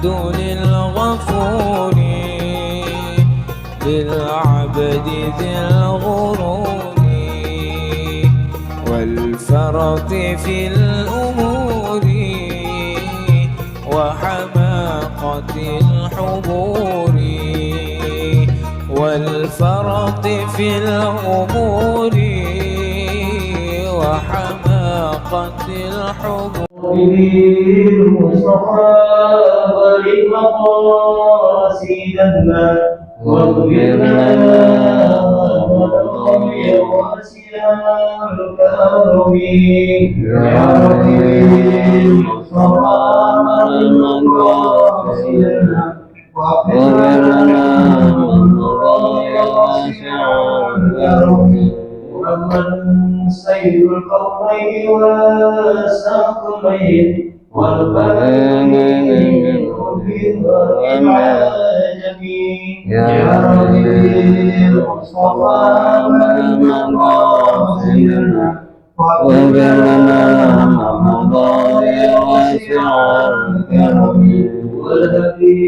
الحمد للغفور للعبد ذي الغرور والفرط في الأمور وحماقة الحبور والفرط في الأمور وحماقة الحبور المصطفى ولمقاصدنا واغفر لنا ولقي واسع الكرم يا رب المصطفى ولمقاصدنا واغفر لنا ولقي واسع الكرم محمد سيد القومين والثقلين والبلدين من حب والعجب يا رب المصطفى مقاصدنا واغفر لنا ما مضى واسع الكرم والهدي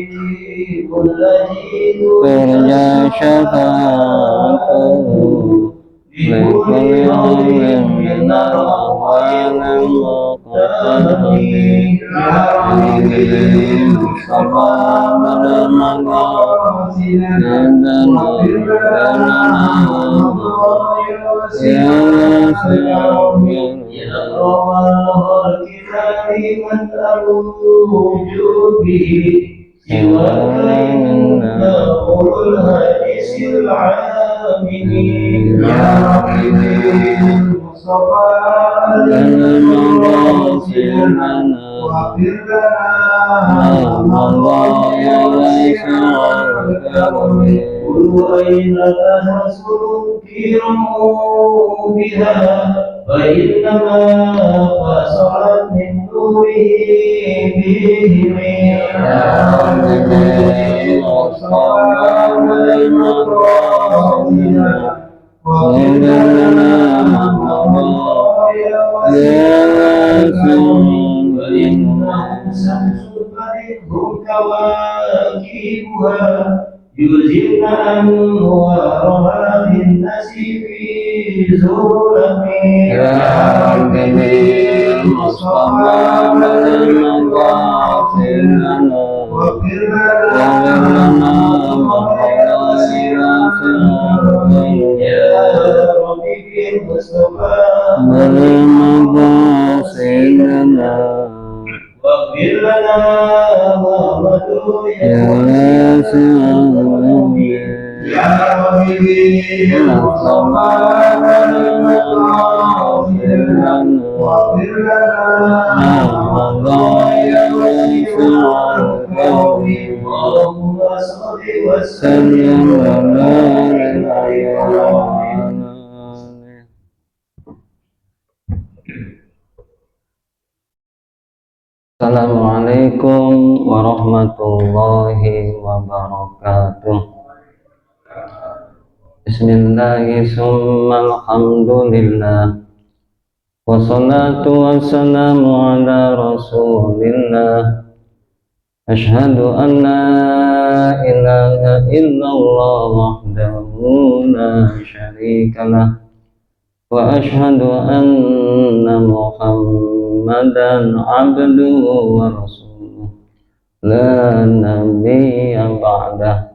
كل جيد ترجى شفاعته لكل يوم من الأهوال المقتدرين يا رب المصطفى مقاصدنا واغفر لنا يا الله الكتاب من أرجو به سواك إنه الهادس العاملين يا رب المصطفى المقاصدنا واغفر لنا ما مضى واسع الكرم قل أين تذكروا بها فإنما فصلت من نوره بهم يا رب المصطفى المقاصدنا واغفر لنا ما مضى فإنه شمس هم كواكبها يزيلن أنوارها للناس في ظلم يا رب المصطفى المقاصدنا واغفر لنا ما يا رب المصطفى المقاصدنا واغفر لنا ما مضى يا رب المصطفى المقاصدنا واغفر لنا ما مضى واسع الكرم اللهم صل وسلم وبارك عليه. Assalamualaikum warahmatullahi wabarakatuh. Bismillahirrahmanirrahim. Wassalatu wassalamu ala rasulillah. Ashhadu an la ilaha illallah wahdahu la syarikalah wa ashhadu anna Muhammadan abduhu wa rasuluh la nabiyya ba'dah.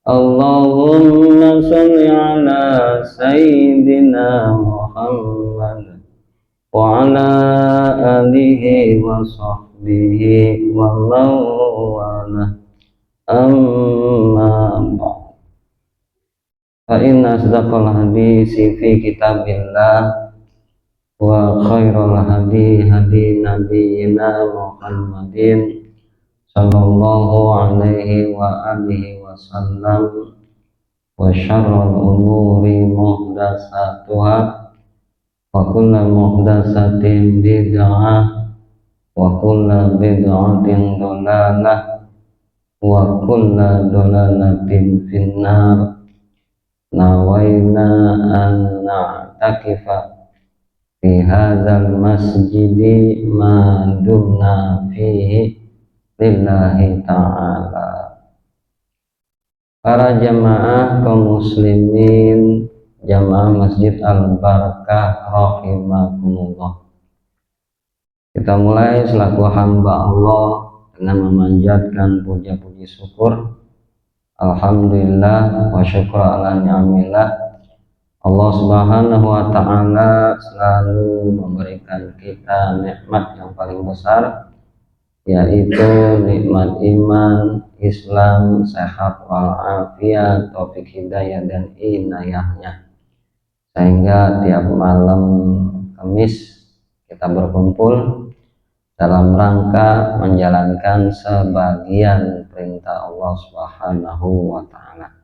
Allahumma sholli ala sayyidina Muhammad wa ala alihi wa sahbihi wa mawala amma ba'd. Fa inna asdaqal hadisi fi kitabillah wa khairal hadi hadi nabiyyina Muhammadin sallallahu alaihi wa alihi wasallam wa syarrul umuri muhdatsatuha wa kullu muhdatsatin bid'ah wa kullu bid'atin dhalalah wa kullu dhalalatin finnar. Nawaina an na'takifa fi hadzal masjidi ma dumna fihi lillahi ta'ala. Para jamaah kaum muslimin, jamaah Masjid Al-Barakah rahimakumullah. Kita mulai selaku hamba Allah dengan memanjatkan puja-puji syukur. Alhamdulillah wa syukur ala ni'amillah. Allah Subhanahu wa ta'ala selalu memberikan kita nikmat yang paling besar, yaitu nikmat iman, Islam, sehat walafiat, taufik hidayah dan inayahnya, sehingga tiap malam Kamis kita berkumpul dalam rangka menjalankan sebagian perintah Allah Subhanahu wa ta'ala.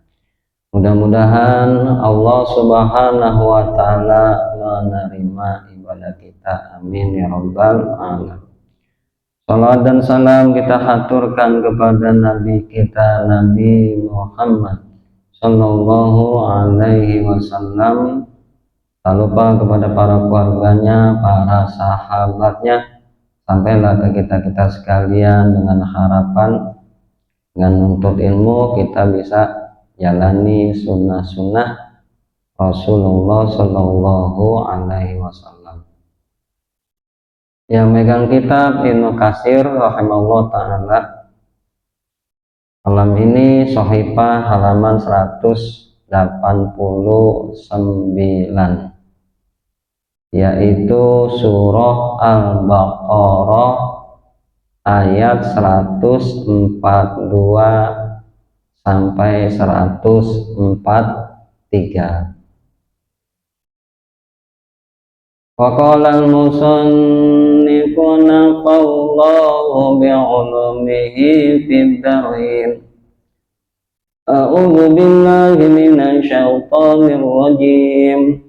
Mudah-mudahan Allah Subhanahu wa ta'ala menerima ibadah kita, amin ya rabbal alamin. Salat dan salam kita haturkan kepada Nabi kita, Nabi Muhammad Sallallahu Alaihi Wasallam. Tak lupa kepada para keluarganya, para sahabatnya, sampailah ke kita sekalian dengan harapan dengan menuntut ilmu kita bisa jalani sunnah-sunnah Rasulullah Sallallahu Alaihi Wasallam. Yang megang kitab Ibnu Katsir rahimahullah ta'ala, malam ini Shahifah halaman 189, yaitu surah Al-Baqarah ayat 142 sampai 143. Waqala al-musannifu nafallahu bi'ulumihi fid darin. A'udzu billahi minasy syaithanir rajim.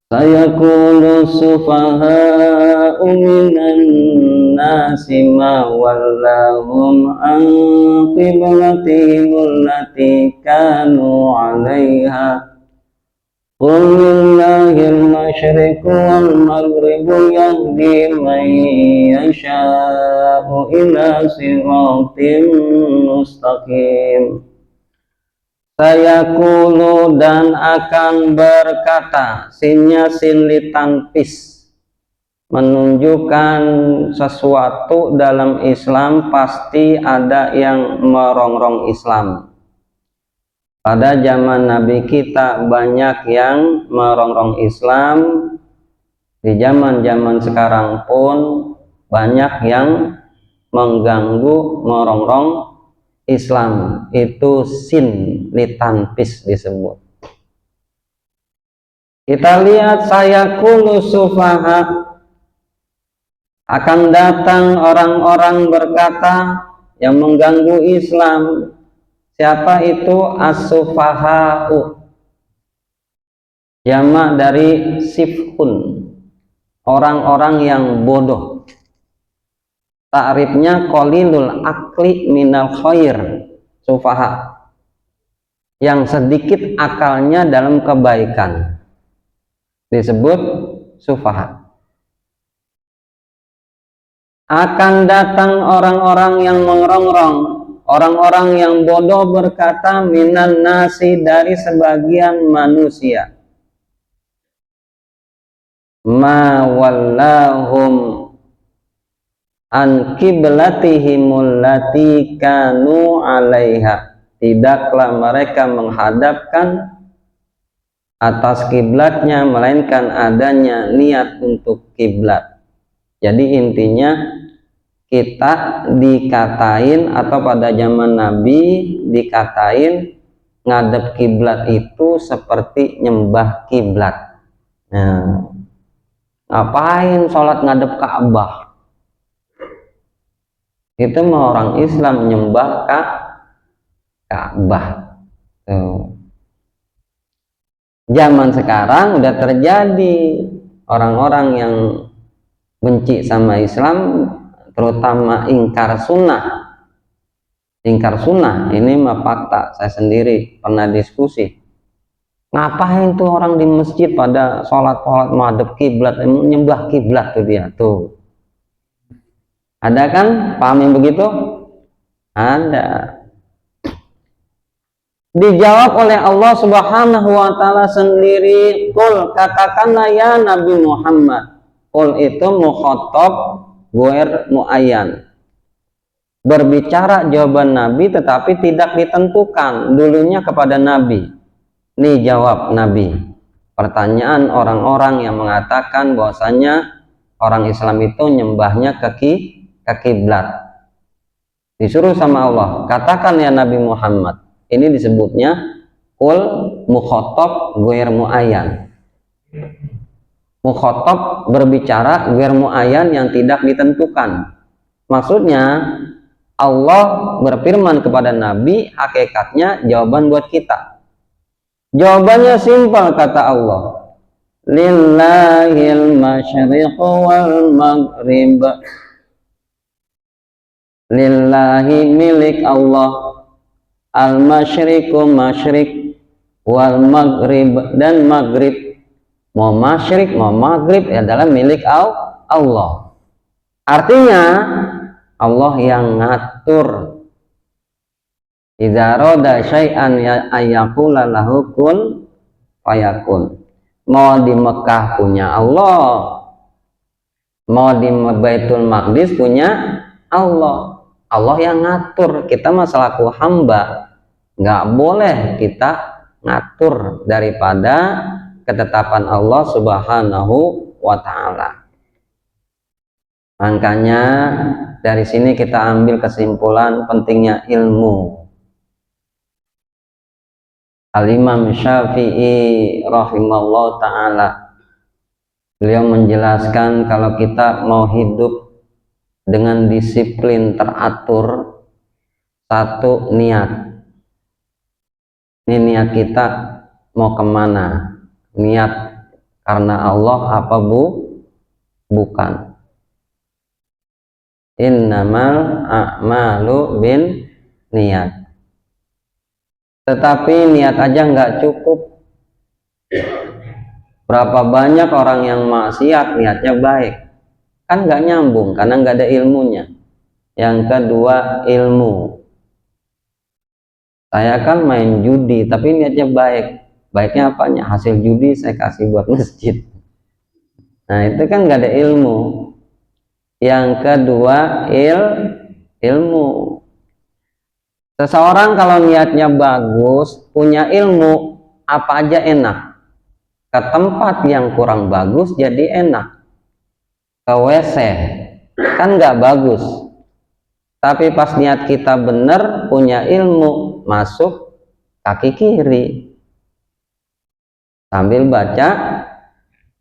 Sayaqulu sufaha'u minan nasi ma wallahum an qiblatihim allati kanu 'alaiha. Qul lillahil masyriqu wal maghribu yahdi man yasha'u ila siratim mustaqim. Sayaqulu, dan akan berkata, sinnya sin litanpis, menunjukkan sesuatu dalam Islam pasti ada yang merongrong Islam. Pada zaman Nabi kita banyak yang merongrong Islam. Di zaman-zaman sekarang pun banyak yang mengganggu, merongrong Islam. Itu sin litanpis disebut. Kita lihat sayaqulu sufaha, akan datang orang-orang berkata yang mengganggu Islam. Siapa itu? As-sufaha'u, jamak dari sifhun, orang-orang yang bodoh. Ta'rifnya qalilul akli minal khair, sufaha, yang sedikit akalnya dalam kebaikan, disebut sufaha. Akan datang orang-orang yang merongrong, orang-orang yang bodoh berkata, minan nasi, dari sebagian manusia, ma wallahum an qiblatihimul lati kanu 'alaiha, tidaklah mereka menghadapkan atas kiblatnya melainkan adanya niat untuk kiblat. Jadi intinya kita dikatain, atau pada zaman Nabi dikatain, ngadep kiblat itu seperti nyembah kiblat. Nah, ngapain sholat ngadep Ka'bah? Itu mah orang Islam nyembah Ka'bah. Zaman sekarang udah terjadi orang-orang yang benci sama Islam, terutama ingkar sunnah. Ingkar sunnah ini mah fakta, saya sendiri pernah diskusi. Ngapain tuh orang di masjid pada sholat madhab kiblat, nyembah kiblat tuh dia tuh. Ada kan paham yang begitu? Ada. Dijawab oleh Allah Subhanahu wa taala sendiri, "Qul," katakanlah ya Nabi Muhammad. Qul itu mukhatab ghair muayyan. Berbicara jawaban Nabi tetapi tidak ditentukan dulunya kepada Nabi. Nih jawab Nabi. Pertanyaan orang-orang yang mengatakan bahwasanya orang Islam itu nyembahnya ke kiblat. Disuruh sama Allah, katakan ya Nabi Muhammad. Ini disebutnya qul mukhatab ghair muayyan. Mukhatab berbicara ghair muayyan yang tidak ditentukan. Maksudnya Allah berfirman kepada Nabi, hakikatnya jawaban buat kita. Jawabannya simpel, kata Allah. Lillahil masyriqu wal maghrib. Lillahi milik Allah. Al-masyriqu masyrik wal maghrib dan maghrib. Mau masyrik mau maghrib adalah milik Allah. Artinya Allah yang ngatur. Idza rada syai'an ayyaqula lahu kun fayakun. Mau di Mekah punya Allah, mau di Baitul Maqdis punya Allah. Allah yang ngatur. Kita masalah hamba, nggak boleh kita ngatur daripada ketetapan Allah Subhanahu wa ta'ala. Makanya dari sini kita ambil kesimpulan pentingnya ilmu. Al-Imam Syafi'i rahimahullah ta'ala, beliau menjelaskan kalau kita mau hidup dengan disiplin teratur, satu niat. Ini niat kita mau kemana? Niat karena Allah apa bukan? Innamal a'malu bin niat. Tetapi niat aja nggak cukup. Berapa banyak orang yang maksiat niatnya baik, kan nggak nyambung karena nggak ada ilmunya. Yang kedua, ilmu. Saya kan main judi tapi niatnya baik. Baiknya apanya? Hasil judi saya kasih buat masjid. Nah itu kan nggak ada ilmu. Yang kedua, ilmu. Seseorang kalau niatnya bagus, punya ilmu, apa aja enak. Ke tempat yang kurang bagus jadi enak. Ke WC kan nggak bagus. Tapi pas niat kita benar, punya ilmu, masuk kaki kiri sambil baca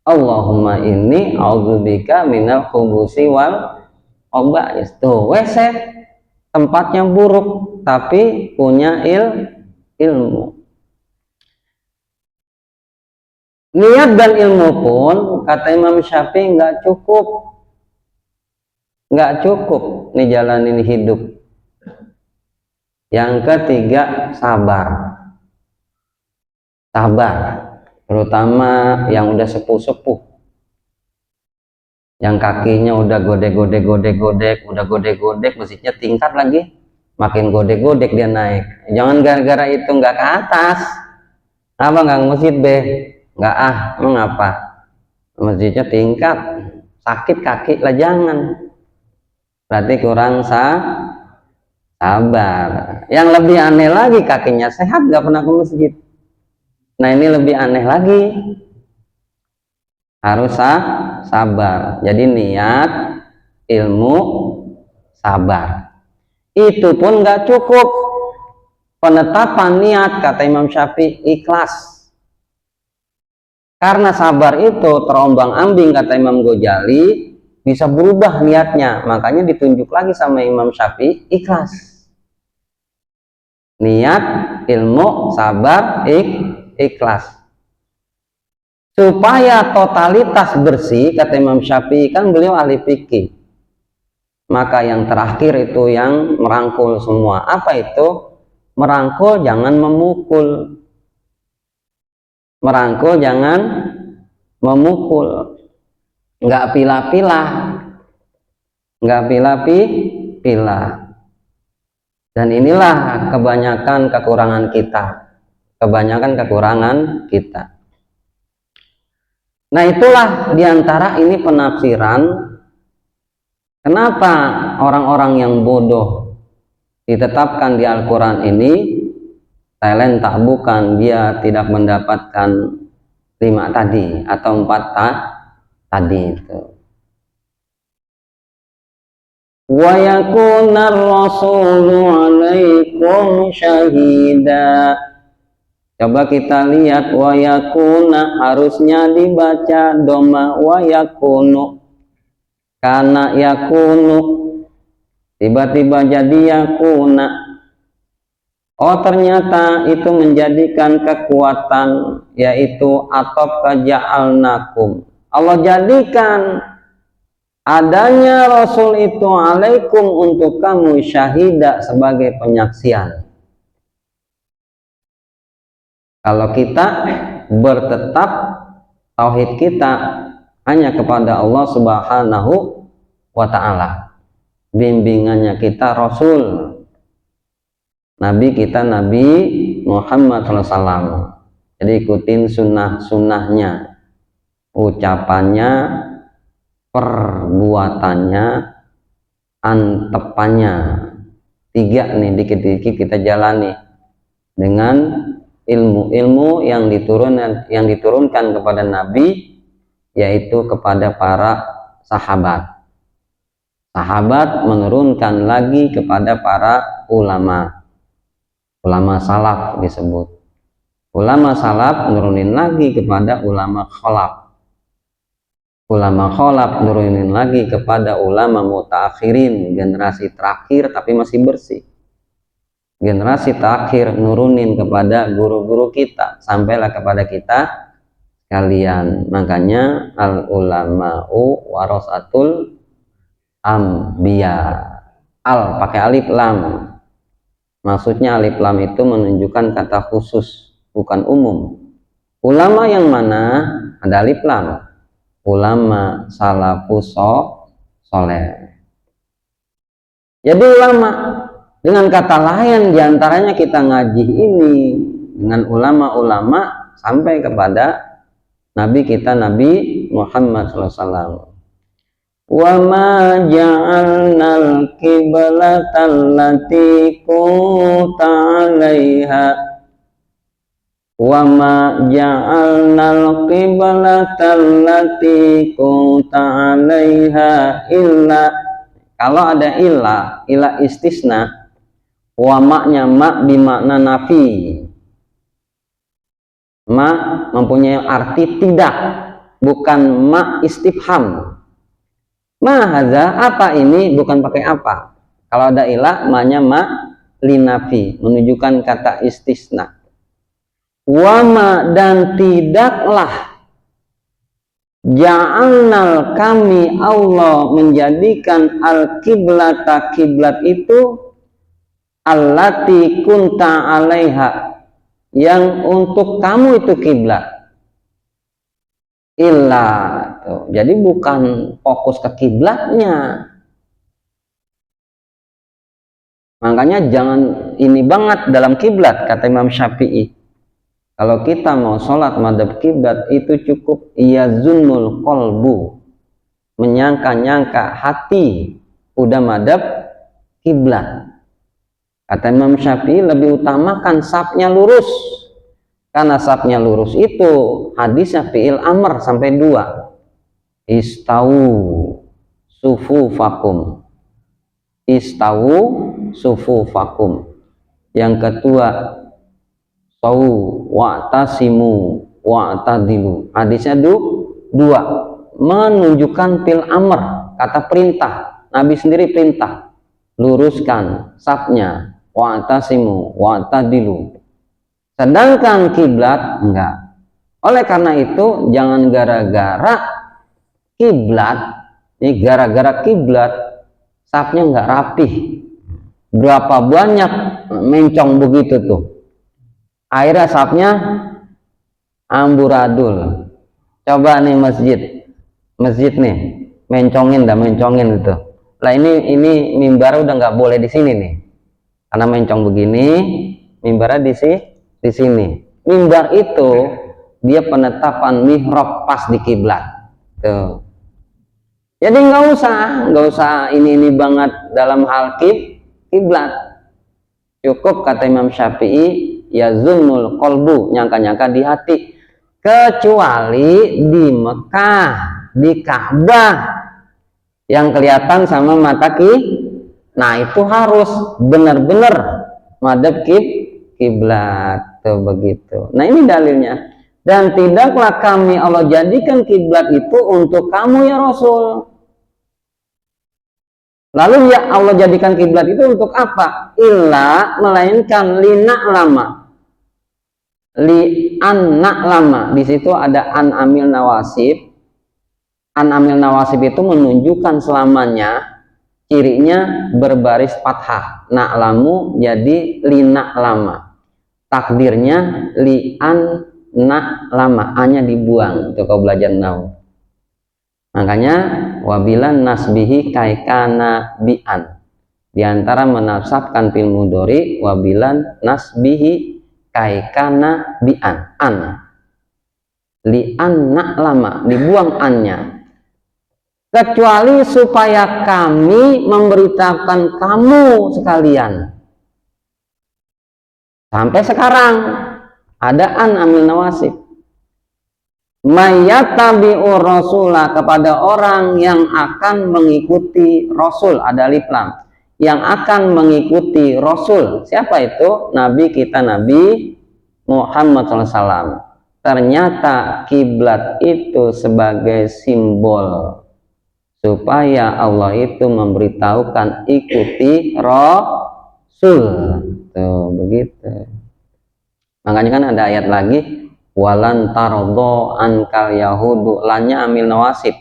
Allahumma inni a'udzubika minal khubusi wal khaba'is. Tuh WC tempatnya buruk tapi punya ilmu. Niat dan ilmu pun kata Imam Syafi'i nggak cukup nih jalanin hidup. Yang ketiga, sabar, terutama yang udah sepuh-sepuh, yang kakinya udah godek, masjidnya tingkat lagi, makin godek dia naik. Jangan gara-gara itu nggak ke atas, apa nggak masjid nggak mengapa masjidnya tingkat, sakit kaki lah, jangan, berarti kurang sabar. Yang lebih aneh lagi, kakinya sehat nggak pernah ke masjid. Nah ini lebih aneh lagi, harus sabar. Jadi niat, ilmu, sabar. Itu pun nggak cukup. Penetapan niat kata Imam Syafi'i ikhlas. Karena sabar itu terombang-ambing kata Imam Ghazali, bisa berubah niatnya. Makanya ditunjuk lagi sama Imam Syafi'i ikhlas. Niat, ilmu, sabar, ikhlas. Supaya totalitas bersih kata Imam Syafi'i, kan beliau ahli fikih. Maka yang terakhir itu yang merangkul semua. Apa itu? Merangkul jangan memukul. Merangkul jangan memukul. Nggak pilah-pilah. nggak pilah. Dan inilah kebanyakan kekurangan kita. Nah, itulah diantara ini penafsiran kenapa orang-orang yang bodoh ditetapkan di Al-Quran ini. Thailand tak bukan dia tidak mendapatkan 5 tadi atau 4 tadi itu. Wa yakunar rasulu alaikum syahida. Coba kita lihat, wa yakuna harusnya dibaca doma wa yakunu, karena yakunu tiba-tiba jadi yakuna. Oh, ternyata itu menjadikan kekuatan, yaitu atop kaja'alnakum. Allah jadikan adanya Rasul itu alaikum untuk kamu syahida sebagai penyaksian. Kalau kita bertetap tauhid kita hanya kepada Allah Subhanahu wa ta'ala, bimbingannya kita Rasul, Nabi kita Nabi Muhammad SAW. Jadi ikutin sunnah-sunnahnya, ucapannya, perbuatannya, antepannya. 3 nih dikit-dikit kita jalani dengan ilmu-ilmu yang diturunkan kepada Nabi, yaitu kepada para sahabat. Sahabat menurunkan lagi kepada para ulama salaf disebut. Ulama salaf nurunin lagi kepada ulama khalaf. Ulama khalaf nurunin lagi kepada ulama mutaakhirin, generasi terakhir tapi masih bersih. Generasi terakhir nurunin kepada guru-guru kita, sampailah kepada kita sekalian. Makanya al ulama'u warasatul anbiya. Al pakai alif lam. Maksudnya alif lam itu menunjukkan kata khusus, bukan umum. Ulama yang mana ada alif lam? Ulama salafus soleh. Jadi ulama, dengan kata lain diantaranya kita ngaji ini dengan ulama-ulama sampai kepada Nabi kita Nabi Muhammad SAW. Wa ma ja'alnal qiblata allati kunta 'alaiha wa ma ja'alnal qiblata allati kunta 'alaiha illa. Kalau ada illa istisna, wa maknya ma bimakna nafi. Ma mempunyai arti tidak, bukan ma istifham. Ma hadza, apa ini, bukan pakai apa. Kalau ada ilah, ma-nya ma linafi, menunjukkan kata istisna. Wa ma, dan tidaklah ja'alnal, kami Allah menjadikan al-kiblata, kiblat itu allati kunta 'alaiha, yang untuk kamu itu kiblat. Illa, jadi bukan fokus ke kiblatnya. Makanya jangan ini banget dalam kiblat, kata Imam Syafi'i. Kalau kita mau sholat madhab kiblat itu cukup yazunul qalbu, menyangka-nyangka hati udah madhab kiblat. Kata Imam Syafi'i lebih utamakan safnya lurus. Karena safnya lurus itu hadisnya fi'il amr sampai 2. Istawu sufufakum. Istawu sufufakum. Yang kedua, sawu wa'tasimu wa'tadilu. Hadisnya 2. Menunjukkan fi'il amr, kata perintah. Nabi sendiri perintah. Luruskan safnya. Wa'tasimu wa'tadilu. Sedangkan kiblat enggak. Oleh karena itu jangan gara-gara kiblat, ini gara-gara kiblat safnya enggak rapih. Berapa banyak mencong begitu tuh. Akhirnya safnya amburadul. Coba nih masjid nih, mencongin itu. Lah ini mimbar udah nggak boleh di sini nih, karena mencong begini, mimbarnya di sini. Mimbar itu dia penetapan mihrab pas di kiblat. Tuh. Jadi nggak usah ini banget dalam hal kiblat. Cukup kata Imam Syafi'i, ya zulmul kolbu, nyangka-nyangka di hati. Kecuali di Mekah, di Ka'bah yang kelihatan sama mata nah itu harus benar-benar madhab kiblat tuh begitu. Nah ini dalilnya. Dan tidaklah kami Allah jadikan kiblat itu untuk kamu ya Rasul. Lalu ya Allah jadikan kiblat itu untuk apa? Illa melainkan lina lama, li anak lama. Di situ ada an amil nawasib. An amil nawasib itu menunjukkan selamanya, cirinya berbaris fathah. Na'lamu jadi lina lama. Takdirnya li an nak lama, hanya dibuang. Itu kau belajar nau. Makanya wabilan nasbihi kaikana bi'an. Di antara menasabkan fil mudhari wabilan nasbihi kaikana bi'an. An. Li an nak lama, dibuang annya. Kecuali supaya kami memberitakan kamu sekalian. Sampai sekarang ada an amil nawasib. Mayyatabi'ur rasulah, kepada orang yang akan mengikuti rasul, ada alif lam, yang akan mengikuti rasul. Siapa itu? Nabi kita, Nabi Muhammad SAW. Ternyata kiblat itu sebagai simbol supaya Allah itu memberitahukan ikuti rasul. Tuh begitu. Makanya kan ada ayat lagi, walan tarodho ankal yahudu, lannya amil nawasib,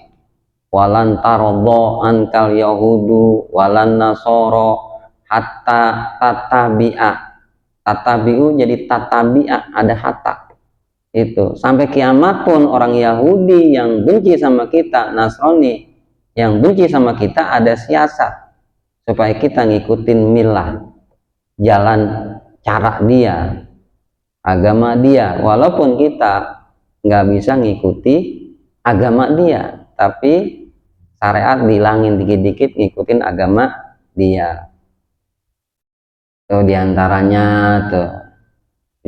walan tarodho ankal yahudu walan nasoro hatta tatabi'a. Tatabi'u jadi tatabi'a, ada hatta. Itu sampai kiamat pun orang Yahudi yang benci sama kita, Nasrani yang benci sama kita, ada siasat supaya kita ngikutin milah, jalan cara dia, agama dia, walaupun kita nggak bisa ngikuti agama dia, tapi syariat bilangin dikit-dikit ngikutin agama dia. Tuh diantaranya tuh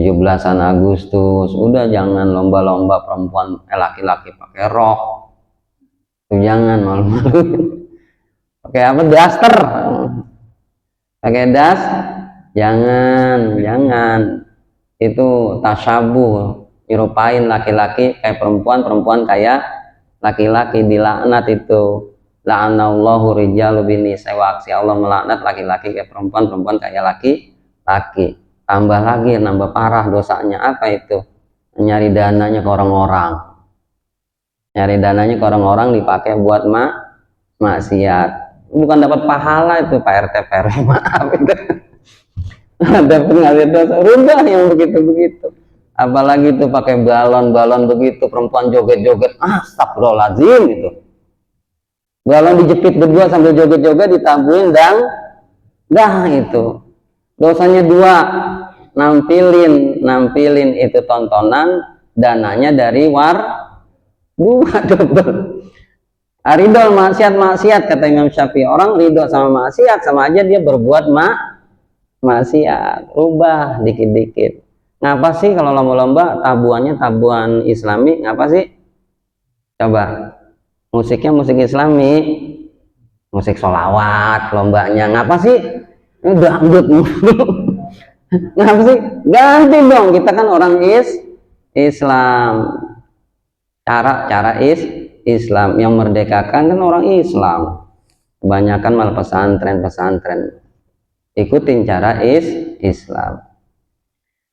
17-an Agustus, udah jangan lomba-lomba perempuan laki-laki pakai rok, tuh jangan malu-malu. Pakai apa, daster, pakai das, jangan. Itu tasyabuh, nyerupain laki-laki kayak perempuan, perempuan kayak laki-laki, dilaknat itu. La'anallahu rijalu binisa wa aksi, Allah melaknat laki-laki kayak perempuan, perempuan kayak laki-laki. Tambah lagi, nambah parah dosanya. Apa itu? Nyari dananya ke orang-orang. Nyari dananya ke orang-orang dipakai buat maksiat. Bukan dapat pahala itu Pak RT PRW, maaf itu. Ada pengalir dosa, rubah yang begitu-begitu. Apalagi itu pakai balon-balon begitu, perempuan joget-joget, astagfirullahaladzim itu. Balon dijepit berdua sambil joget-joget, ditabuhin dan dah itu. Dosanya dua, nampilin itu tontonan, dananya dari dua double. Ridho maksiat kata Imam Syafi'i, orang ridho sama maksiat sama aja dia berbuat maksiat. Rubah dikit-dikit. Ngapa sih kalau lomba-lomba tabuannya tabuan Islami? Ngapa sih? Coba musiknya musik Islami, musik sholawat lombanya. Ngapa sih? Dangdut. Ngapa sih? Ganti dong, kita kan orang Islam. Cara Islam yang merdekakan kan orang Islam. Kebanyakan malah pesantren. Ikutin cara Islam.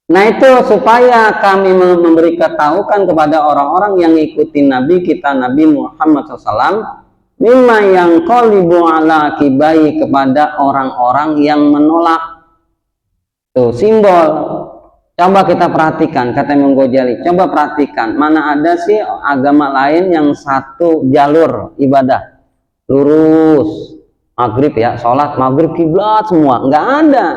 Nah itu supaya kami memberi ketahukan kepada orang-orang yang ikutin Nabi kita, Nabi Muhammad SAW, mimma yang qalibu ala kibai, kepada orang-orang yang menolak. Tuh simbol. Coba kita perhatikan, kata Imam Ghazali, coba perhatikan, mana ada sih agama lain yang satu jalur ibadah, lurus, maghrib ya, sholat maghrib kiblat semua, nggak ada.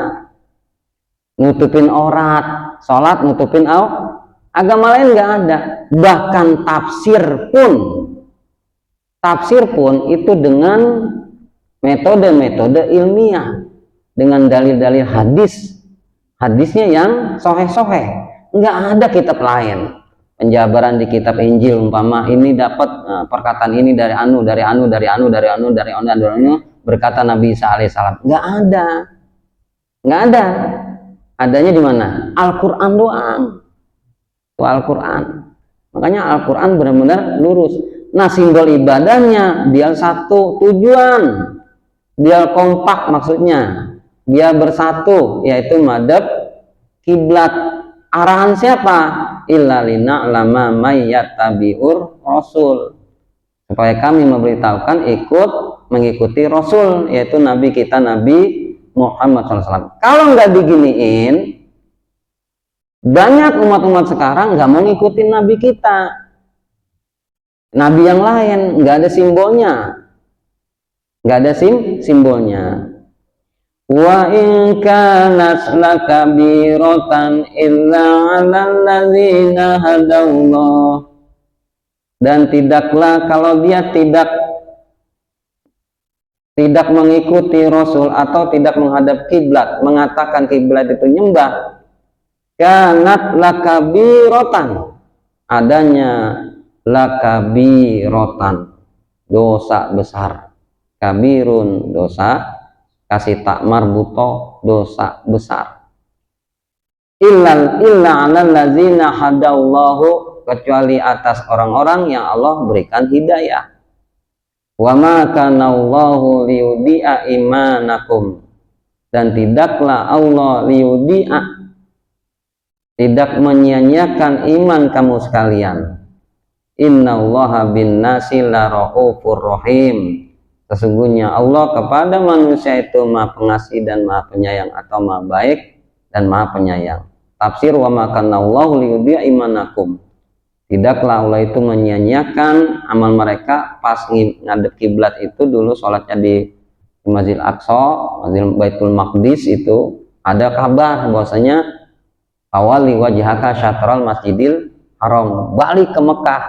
Nutupin aurat, sholat nutupin agama lain nggak ada. Bahkan tafsir pun itu dengan metode-metode ilmiah, dengan dalil-dalil hadisnya yang soheh, nggak ada kitab lain. Penjabaran di kitab Injil umpama ini dapat perkataan ini dari anu berkata Nabi Isa alaihissalam, nggak ada. Adanya di mana? Al-Quran doang. Itu Al-Quran. Makanya Al-Quran benar-benar lurus. Nah, simbol ibadahnya biar satu tujuan, biar kompak, maksudnya biar bersatu, yaitu madhab kiblat. Arahan siapa? Illa lina'lama may yattabi'ur rasul, supaya kami memberitahukan mengikuti Rasul, yaitu Nabi kita Nabi Muhammad SAW. Kalau nggak diginiin, banyak umat-umat sekarang nggak mau ngikutin Nabi kita, Nabi yang lain, nggak ada simbolnya. Wa in kanat lakabiratan illa 'alal ladzina hadallah, dan tidaklah kalau dia tidak mengikuti Rasul atau tidak menghadap kiblat, mengatakan kiblat itu nyembah, kanat lakabiratan, adanya lakabiratan, dosa besar. Kabirun dosa, kasih tak marbuto, dosa besar. Illa 'alal ladzina hadallahu, kecuali atas orang-orang yang Allah berikan hidayah. Wa ma kana Allahu liyudi'a imanakum, dan tidaklah Allah liyudi'a, tidak menyia-nyiakan iman kamu sekalian. Innallaha bin nasi la raufur rahim, sesungguhnya Allah kepada manusia itu Maha Pengasih dan Maha Penyayang, atau Maha Baik dan Maha Penyayang. Tafsir wa ma kana Allahu liyudi'a imanakum, tidaklah Allah itu menyia-nyiakan amal mereka pas ngadep kiblat itu. Dulu sholatnya di Masjid Aqsa, Masjid Baitul Maqdis, itu ada kabar bahwasanya awali wajhaka syatral masjidil haram, balik ke Mekah.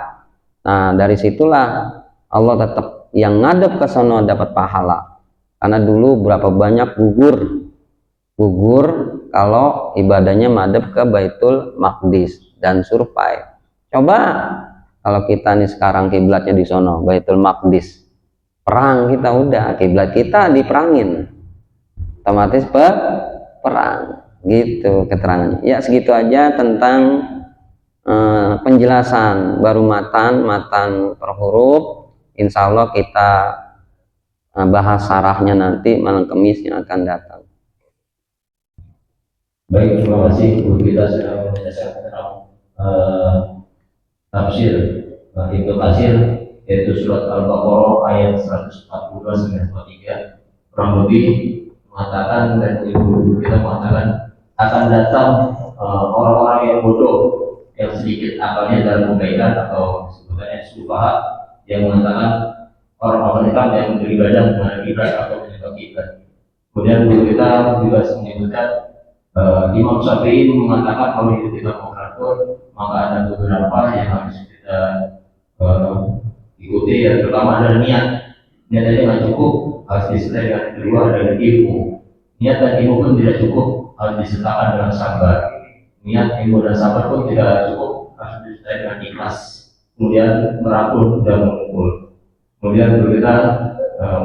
Nah, dari situlah Allah tetap yang ngadep ke sono dapat pahala, karena dulu berapa banyak gugur kalau ibadahnya madhep ke Baitul Maqdis dan survei. Coba kalau kita nih sekarang kiblatnya di sono Baitul Maqdis, perang kita udah, kiblat kita diperangin, otomatis perang. Gitu keterangannya. Ya, segitu aja tentang penjelasan baru matan per huruf. Insya Allah kita bahas sarahnya nanti malam Kamis yang akan datang. Baik, terima kasih guru kita sudah menjelaskan tentang tafsir Ibnu Katsir, yaitu surat Al-Baqarah ayat 142-143, kurang lebih mengatakan, dan ibu kita mengatakan akan datang orang-orang yang bodoh, yang sedikit akalnya dalam kebaikan, atau sebutannya sufaha, yang mengatakan orang-orang Islam yang beribadah menghadap kiblat atau menyembah kiblat. Kemudian guru kita juga menyebutkan Imam Syafi'i mengatakan kalau itu kita mau atur, maka ada beberapa yang harus kita ikuti. Yang pertama adalah niat aja nggak cukup, harus disertai dengan kedua dengan ilmu. Niat dan ilmu pun tidak cukup, harus disertakan dengan sabar. Niat, ilmu dan sabar pun tidak cukup, harus disertai dengan ikhlas. Kemudian merangkul dan mengumpul. Kemudian kita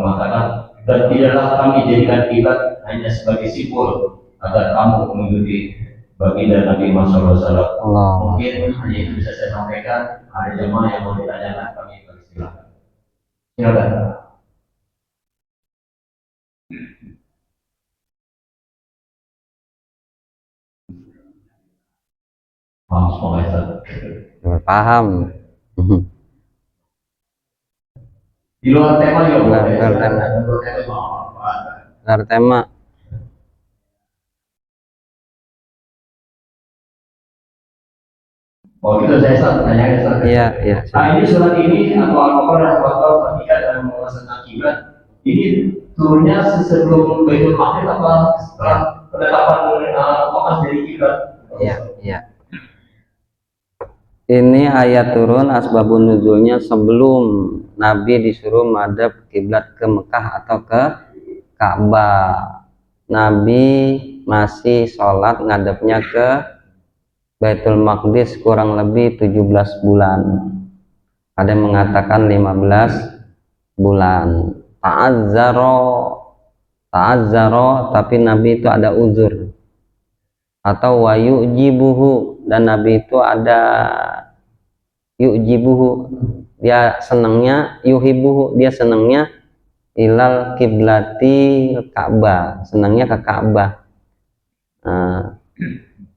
mengatakan, dan tidaklah kami jadikan kiblat hanya sebagai simbol agar kamu mengikuti baginda Nabi Muhammad SAW. Mungkin hanya itu bisa saya sampaikan. Ada jemaah yang mau ditanyakan, kami persilakan. Silakan. Paham semua ya? Paham. Di luar tema juga boleh. Luar tema. Oh, itu saya tanyakan Ustaz. Iya. Ini surat ini atau Al-Baqarah atau ketika dalam menguasai kiblat ini turunnya sebelum Baitul Maqdis apa setelah penetapan Mekah jadi kiblat? Iya, iya. Ini ayat turun asbabun nuzulnya sebelum Nabi disuruh madhab kiblat ke Mekah atau ke Ka'bah. Nabi masih sholat ngadepnya ke Baitul Maqdis kurang lebih 17 bulan. Ada yang mengatakan 15 bulan. Ta'azzaro, tapi Nabi itu ada uzur. Atau wa yu'jibuhu, dan Nabi itu ada yu'jibuhu, dia senangnya, yuhibuhu, dia senangnya ilal kiblati Ka'bah, senangnya ke Ka'bah.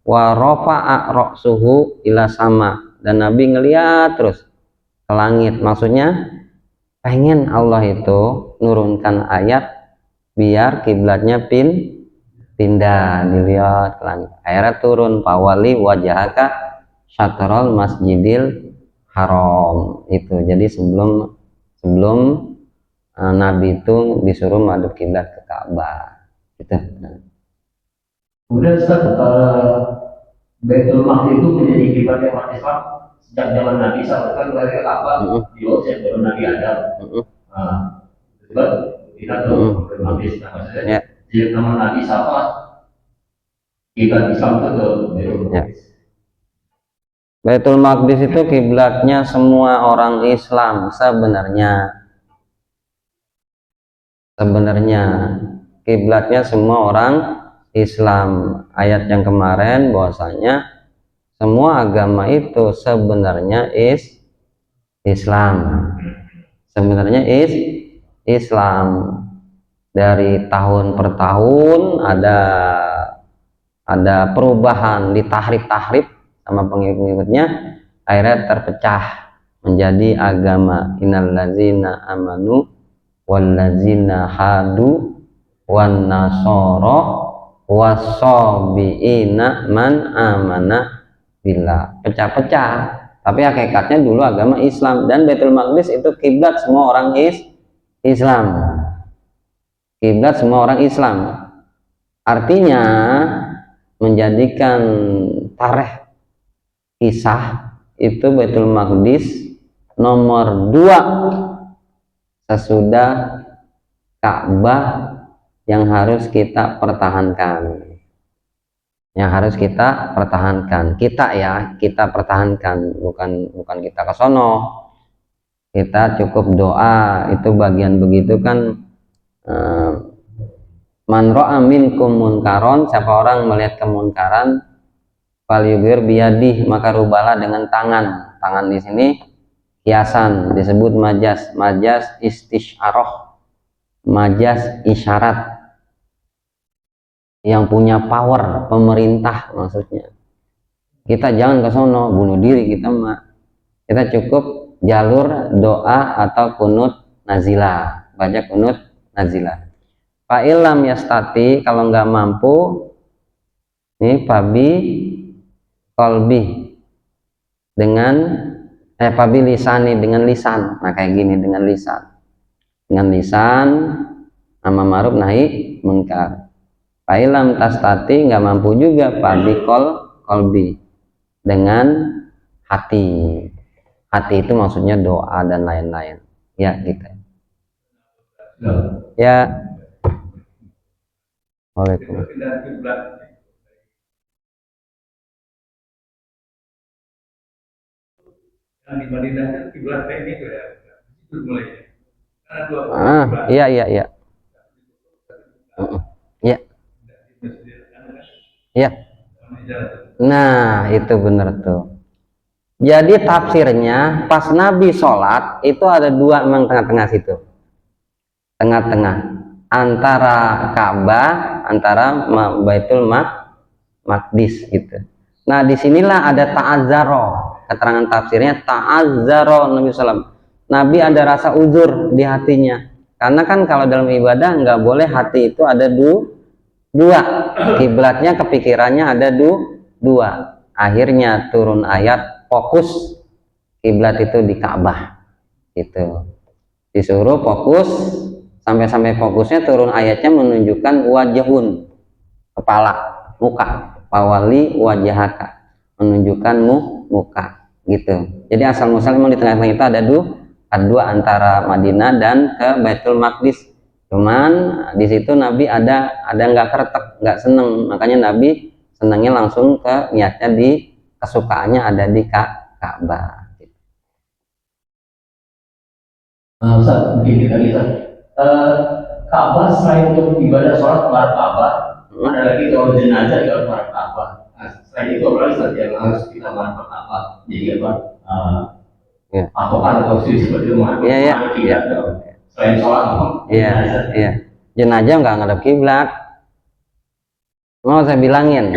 Wa rafa'a ra'suhu ila sama, dan Nabi ngeliat terus ke langit, maksudnya pengen Allah itu nurunkan ayat biar kiblatnya pindah, dilihat ke langit. Akhirnya turun pawali wajahaka syatrul masjidil haram itu. Jadi sebelum Nabi itu disuruh madhab kiblat ke Ka'bah gitu. Kemudian Ustaz, Baitul Maqdis itu menjadi kiblat umat Islam sejak zaman Nabi sampai kan dari Ka'bah di Yosef zaman Nabi Adam. Sebab kita tahu Baitul Maqdis maksudnya sejak zaman Nabi siapa kiblat Islam itu ke Baitul Maqdis. Baitul Maqdis itu kiblatnya semua orang Islam sebenarnya. Kiblatnya semua orang Islam. Ayat yang kemarin bahwasanya semua agama itu sebenarnya Islam. Sebenarnya Islam. Dari tahun per tahun ada perubahan, ditahrif sama pengikut-pengikutnya, akhirnya terpecah menjadi agama innallazina amanu wallazina hadu wan nasara wasabiina man amana billah. Pecah-pecah, tapi hakikatnya dulu agama Islam, dan Baitul Maqdis itu kiblat semua orang Islam. Kiblat semua orang Islam. Artinya menjadikan tarikh kisah itu Baitul Maqdis nomor 2 sesudah Ka'bah yang harus kita pertahankan. Kita pertahankan, bukan kita ke sono. Kita cukup doa, itu bagian begitu kan. Man ra'a minkum munkaron, siapa orang melihat kemunkaran, falyughayyir biyadih, maka rubahlah dengan tangan. Tangan di sini kiasan, disebut majas istisyarah, majas isyarat, yang punya power, pemerintah maksudnya. Kita jangan ke sono bunuh diri, kita cukup jalur doa atau kunut nazilah, baca kunut nazilah. Fa'ilam yastati, kalau nggak mampu, ini fabi kolbi, dengan fabi lisani, dengan lisan. Nah kayak gini, dengan lisan amar ma'ruf nahi munkar. Fa'ilam tastati, nggak mampu juga, fabi kolbi, dengan hati itu maksudnya doa dan lain-lain ya gitu ya. Waalaikumsalam. Di Madinah itu kiblat ini itu ya, itu mulai. Iya. Iya. Nah, itu benar tuh. Jadi tafsirnya pas Nabi sholat itu ada dua, memang tengah-tengah situ. Tengah-tengah antara Ka'bah, antara Baitul Maqdis gitu. Nah, disinilah ada ta'azzaro. Keterangan tafsirnya ta'azzaro Nabi SAW. Nabi ada rasa uzur di hatinya. Karena kan kalau dalam ibadah nggak boleh hati itu ada dua. Kiblatnya, kepikirannya ada dua. Akhirnya turun ayat fokus kiblat itu di Ka'bah. Gitu. Disuruh fokus sampai fokusnya turun ayatnya menunjukkan wajahun, kepala, muka, pawali wajahaka, menunjukkan muka gitu. Jadi asal muasal memang di tengah-tengah itu ada dua antara Madinah dan ke Baitul Maqdis. Cuman di situ Nabi ada nggak kretek, nggak seneng, makanya Nabi senangnya langsung ke niatnya di kesukaannya ada di Ka'bah. Ustaz, mungkin kita lihat Ka'bah selain untuk ibadah sholat menghadap Ka'bah, ada lagi kalau jenazah juga harus menghadap Ka'bah. Nah, selain itu apa lagi Ustaz yang harus kita menghadap Ka'bah? Jadi apa? Patokan atau seperti itu menghadap kiblat. Selain sholat apa? Iya. Jenazah nggak ngadep kiblat. Mau saya bilangin,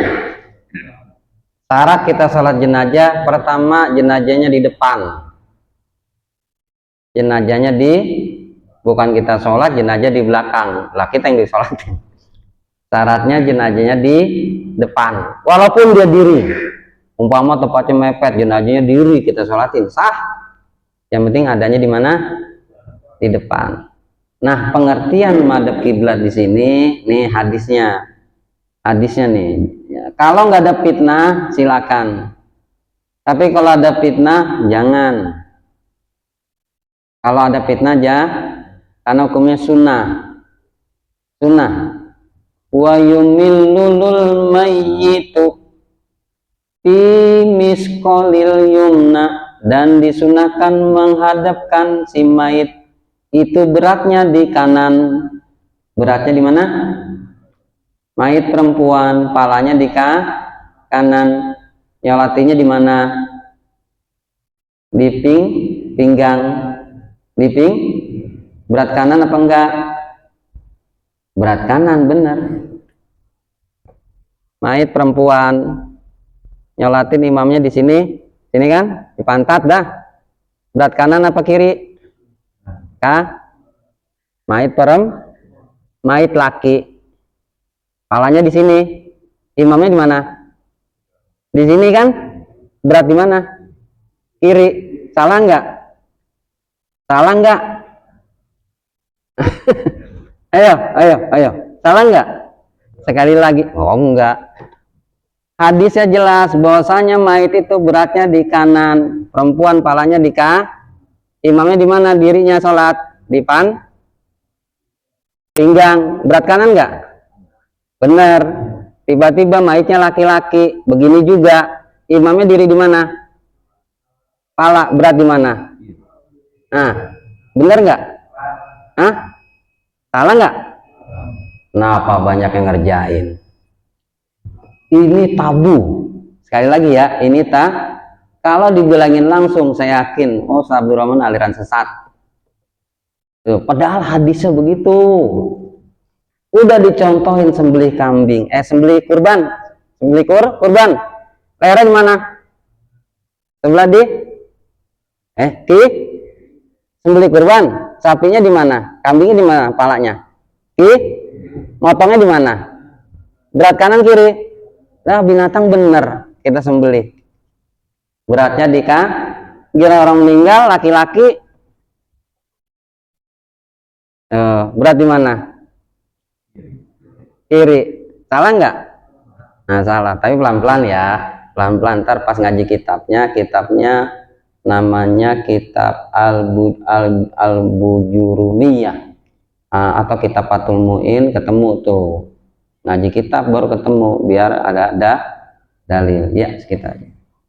syarat kita sholat jenazah pertama jenazahnya di depan. Jenazahnya bukan kita sholat, jenazah di belakang. Lah kita yang disolatin. Syaratnya jenazahnya di depan. Walaupun dia diri, umpama tempatnya mepet, jenazahnya diri kita sholatin sah. Yang penting adanya di mana? Di depan. Nah, pengertian madhab kiblat di sini, nih hadisnya nih. Ya, kalau nggak ada fitnah, silakan. Tapi kalau ada fitnah, jangan. Kalau ada fitnah aja, karena hukumnya sunnah. Wa yumillul mayyitu fi misqalil yumna, dan disunahkan menghadapkan si mayit itu beratnya di kanan. Beratnya di mana? Mayit perempuan, palanya di kanan. Nyolatinya di mana? Di pinggang. Berat kanan apa enggak? Berat kanan, benar. Mayit perempuan, nyolatin imamnya di sini kan, di pantat dah. Berat kanan apa kiri? Mayit laki, palanya di sini, imamnya di mana? Di sini kan? Berat di mana? Kiri. Salah enggak? Ayo. Salah enggak? Sekali lagi. Oh, enggak. Hadisnya jelas bahwasanya mayit itu beratnya di kanan, perempuan palanya di imamnya di mana? Dirinya sholat di pinggang. Berat kanan enggak? Benar. Tiba-tiba mayitnya laki-laki, begini juga. Imamnya diri di mana? Pala, berat di mana? Nah, benar nggak? Salah nggak? Kenapa banyak yang ngerjain? Ini tabu. Sekali lagi ya, ini kalau dibilangin langsung, saya yakin, oh Abdul Rahman aliran sesat. Tuh, padahal hadisnya begitu. Udah dicontohin sembelih kambing, sembelih kurban, kurban. Lehernya di mana? Sebelah sembelih kurban, sapinya di mana? Kambingnya di mana? Palanya? Motongnya di mana? Berat kanan kiri? Nah, binatang bener kita sembelih. Beratnya kira orang meninggal laki-laki. Berat di mana? Kiri. Salah nggak? Nah, salah. Tapi pelan-pelan ya. Pelan-pelan. Ntar pas ngaji kitabnya namanya kitab Al-Bujurumiyah atau kitab Fathul Mu'in, ketemu tuh ngaji kitab baru ketemu biar ada dalil ya sekitar.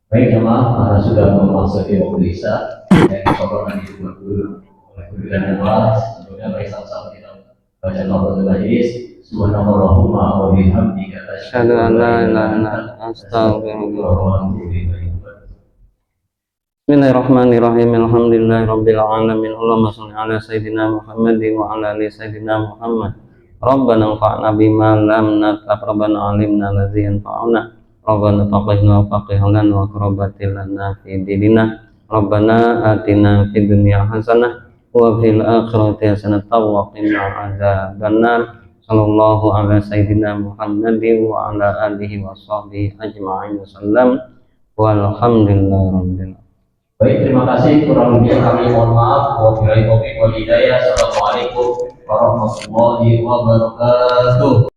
Baik jemaah, karena sudah memasuki waktu isya, dan sokongan dibuat dulu oleh kuliah Allah. Semoga baik sama-sama kita baca Al-Qur'an Majlis. Subhanallahumma wa bihamdika asyhadu an la ilaha illa anta astaghfiruka wa atubu ilaik. Bismillahirrahmanirrahim. Alhamdulillahirabbil alamin. Allahumma shalli ala sayidina Muhammad wa ala ali sayidina Muhammad. Rabbana anfa'na bima lam natab, Rabbana 'allimna alladzi yanfa'una, Rabbana faqihna faqihlan wa qurbatil lana fi dinina, Rabbana atina fid dunya hasanah wa fil akhirati hasanah wa qina adzabannar. Sallallahu ala sayidina Muhammad wa ala alihi wa sahbihi ajma'in wasallam walhamdulillahirabbil alamin. Baik, terima kasih. Kurang lebih kami mohon maaf. Wabillahi taufiq wal hidayah. Assalamualaikum warahmatullahi wabarakatuh.